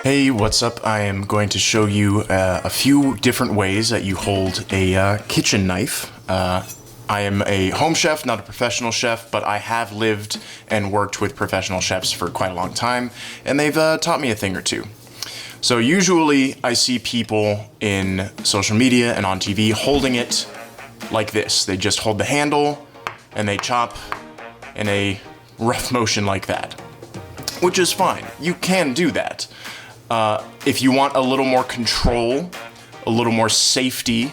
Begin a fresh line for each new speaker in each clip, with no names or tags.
Hey, what's up? I am going to show you a few different ways that you hold a kitchen knife. I am a home chef, not a professional chef, but I have lived and worked with professional chefs for quite a long time, and they've taught me a thing or two. So usually I see people in social media and on TV holding it like this. They just hold the handle and they chop in a rough motion like that, which is fine. You can do that. If you want a little more control, a little more safety,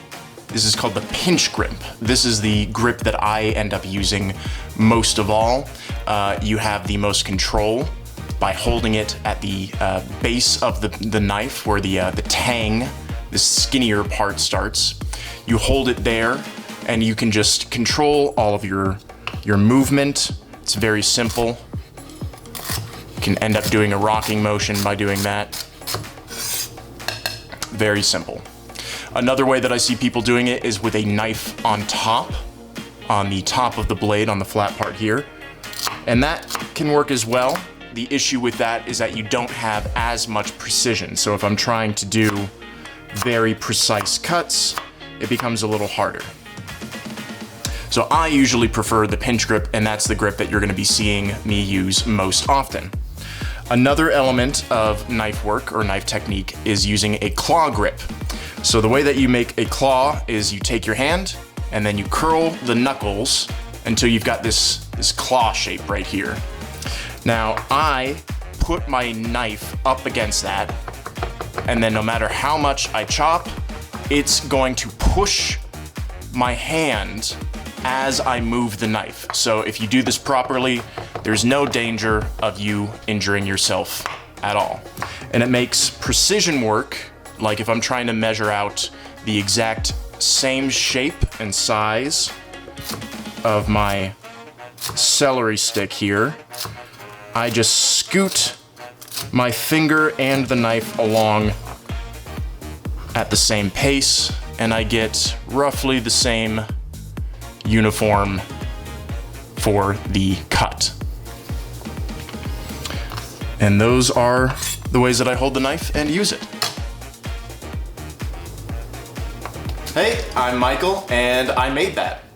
this is called the pinch grip. This is the grip that I end up using most of all. You have the most control by holding it at the base of the knife where the tang, the skinnier part starts. You hold it there and you can just control all of your movement. It's very simple. You can end up doing a rocking motion by doing that. Very simple. Another way that I see people doing it is with a knife on the top of the blade, on the flat part here. And that can work as well. The issue with that is that you don't have as much precision. So if I'm trying to do very precise cuts, it becomes a little harder. So I usually prefer the pinch grip, and that's the grip that you're gonna be seeing me use most often. Another element of knife work or knife technique is using a claw grip. So the way that you make a claw is you take your hand and then you curl the knuckles until you've got this claw shape right here. Now I put my knife up against that, and then no matter how much I chop, it's going to push my hand as I move the knife. So if you do this properly, there's no danger of you injuring yourself at all. And it makes precision work, like if I'm trying to measure out the exact same shape and size of my celery stick here, I just scoot my finger and the knife along at the same pace, and I get roughly the same uniform for the cut. And those are the ways that I hold the knife and use it. Hey, I'm Michael, and I made that.